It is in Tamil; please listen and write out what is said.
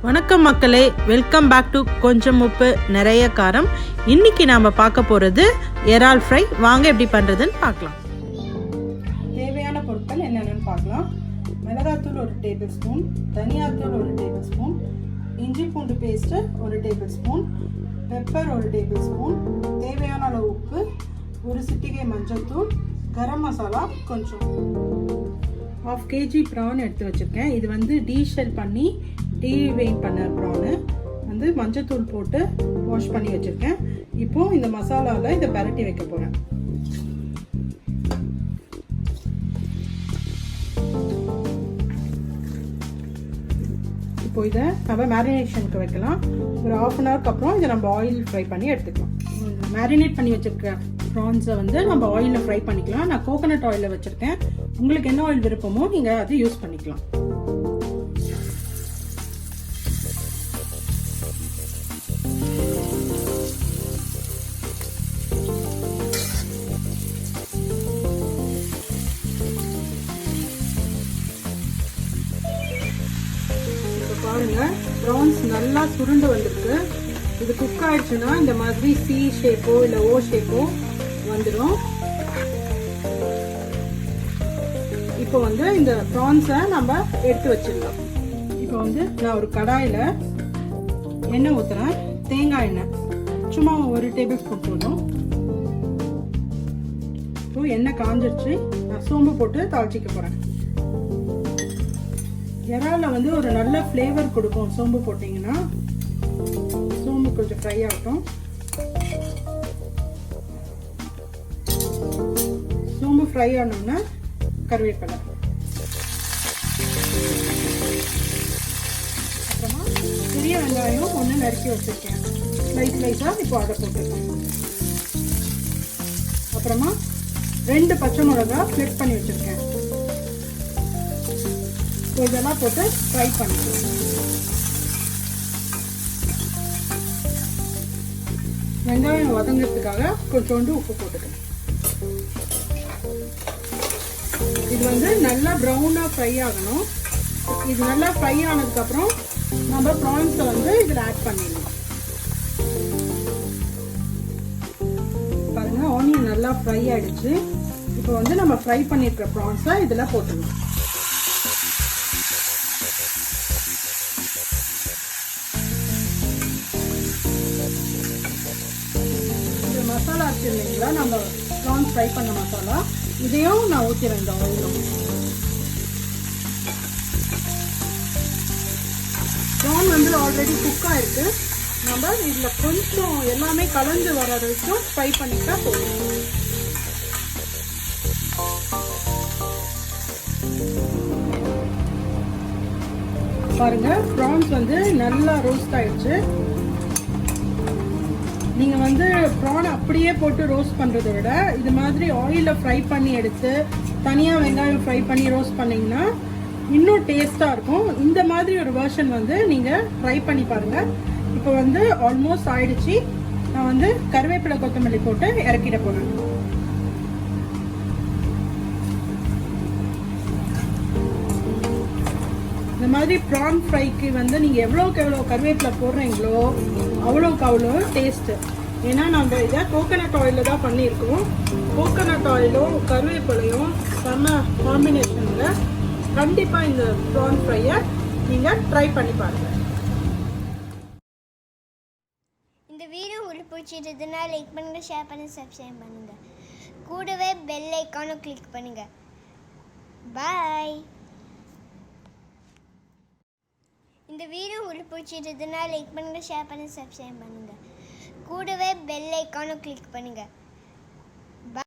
வணக்கம் மக்களே, வெல்கம் பேக் டு கொஞ்சம் உப்பு நிறைய காரம். இன்னைக்கு நாம பார்க்க போறது இறால் ஃப்ரை. வாங்க எப்படி பண்றதுன்னு பார்க்கலாம். தேவையான பொருட்கள் என்னென்னு பார்க்கலாம். மிளகாத்தூள் 1 டேபிள் ஸ்பூன், தனியாத்தூள் 1 டேபிள் ஸ்பூன், இஞ்சி பூண்டு paste 1 table spoon, pepper 1 table spoon, தேவையான அளவு உப்பு, 1 சிட்டிகை மஞ்சள் தூள், கரம் மசாலா கொஞ்சம். 1/2 kg ப்ரான் எடுத்து வச்சுருக்கேன். இது வந்து டீஷெல் பண்ணி வெயிட் பண்ண ப்ரானு வந்து மஞ்சத்தூள் போட்டு வாஷ் பண்ணி வச்சுருக்கேன். இப்போது இந்த மசாலாவில் இதை பரட்டி வைக்க போகிறேன். இப்போ இதை நம்ம மேரினேஷனுக்கு வைக்கலாம். ஒரு 1/2 அன் ஹவருக்கு அப்புறம் இதை நம்ம ஆயில் ஃப்ரை பண்ணி எடுத்துக்கலாம். மேரினேட் பண்ணி வச்சுருக்க ப்ரான்ஸை வந்து நம்ம ஆயிலில் ஃப்ரை பண்ணிக்கலாம். நான் கோகோனட் ஆயிலில் வச்சுருக்கேன். உங்களுக்கு என்ன ஆயில் விருப்பமோ நீங்கள் அதை யூஸ் பண்ணிக்கலாம். பாருங்க, ப்ரான்ஸ் நல்லா சுருண்டு வந்திருக்கு. இது குக் ஆயிடுச்சுன்னா இந்த மாதிரி சி ஷேப்போ இல்லை ஓ ஷேப்போ வந்துடும். இப்போ வந்து இந்த ப்ரான்ஸை நம்ம எடுத்து வச்சிடலாம். இப்போ வந்து நான் ஒரு கடாயில் எண்ணெய் ஊற்றுறேன். தேங்காய் எண்ணெய் சும்மா 1 டேபிள் ஸ்பூன் போதும். இப்போ எண்ணெய் காஞ்சிருச்சு. நான் சோம்பு போட்டு தாளிச்சிக்க போகிறேன். இறால வந்து ஒரு நல்ல ஃப்ளேவர் கொடுக்கும் சோம்பு போட்டிங்கன்னா. சோம்பு கொஞ்சம் ஃப்ரை ஆகட்டும். சோம்பு ஃப்ரை ஆனோன்னா கருவேப்பிலை, அப்புறமா பெரிய வெங்காயம் 1 நறுக்கி வச்சிருக்கேன் ஸ்லைஸாக. இப்போ அதை போட்டுருக்கேன். அப்புறமா 2 பச்சை மிளகா ஃபிளிப் பண்ணி வச்சிருக்கேன். இதெல்லாம் போட்டு ஃப்ரை பண்ணிக்கலாம். வெங்காயம் வதங்கிறதுக்காக கொஞ்சோண்டு உப்பு போட்டுக்கணும். இது வந்து நல்லா ப்ரௌனாக ஃப்ரை ஆகணும். இது நல்லா ஃப்ரை ஆனதுக்கப்புறம் நம்ம ப்ரான்ஸை வந்து இதில் ஆட் பண்ணிடலாம். பாருங்க, ஆனியன் நல்லா ஃப்ரை ஆயிடுச்சு. இப்போ வந்து நம்ம ஃப்ரை பண்ணியிருக்கிற ப்ரான்ஸை இதில் போட்டுடலாம். மசாலா இருக்கு இல்லைங்களா, நம்ம ப்ரான் ஃப்ரை பண்ண மசாலா, இதையும் நான் ஊற்றிடுறேன் இந்த ஆயிலும். ப்ரான் வந்து ஆல்ரெடி குக் ஆயிருக்கு. நம்ம இதில் கொஞ்சம் எல்லாமே கலந்து வர வரைக்கும் ஃப்ரை பண்ணிட்டா போதும். பாருங்க, ப்ரான்ஸ் வந்து நல்லா ரோஸ்ட் ஆயிடுச்சு. நீங்கள் வந்து ப்ரான் அப்படியே போட்டு ரோஸ்ட் பண்ணுறத விட இது மாதிரி ஆயிலில் ஃப்ரை பண்ணி எடுத்து தனியாக வெங்காயம் ஃப்ரை பண்ணி ரோஸ்ட் பண்ணிங்கன்னா இன்னும் டேஸ்ட்டாக இருக்கும். இந்த மாதிரி ஒரு வெர்ஷன் வந்து நீங்கள் ட்ரை பண்ணி பாருங்கள். இப்போ வந்து ஆல்மோஸ்ட் ஆயிடுச்சு. நான் வந்து கருவேப்பிலை கொத்தமல்லி போட்டு இறக்கிட போகிறேன். இந்த மாதிரி ப்ரான் ஃப்ரைக்கு வந்து நீங்கள் எவ்வளோக்கு எவ்வளோ கருவேப்பிலை போடுறீங்களோ அவ்வளோக்கு அவ்வளோ டேஸ்ட்டு. ஏன்னா நம்ம இதை கோகோனட் ஆயிலில் தான் பண்ணியிருக்கோம். கோகோனட் ஆயிலும் கருவேப்பிலையும் செம்ம காம்பினேஷனில். கண்டிப்பாக இந்த ப்ரான் ஃப்ரையை நீங்கள் ட்ரை பண்ணி பாருங்கள். இந்த வீடியோ உங்களுக்கு பிடிச்சிருந்ததுன்னா லைக் பண்ணுங்கள், ஷேர் பண்ணுங்கள், சப்ஸ்கிரைப் பண்ணுங்கள். கூடவே பெல் ஐக்கானும் கிளிக் பண்ணுங்கள். பாய். இந்த வீடியோ உங்களுக்கு பிடிச்சிருந்ததுன்னா லைக் பண்ணுங்கள், ஷேர் பண்ணுங்கள், சப்ஸ்கிரைப் பண்ணுங்கள். கூடவே பெல் ஐக்கானும் கிளிக் பண்ணுங்கள்.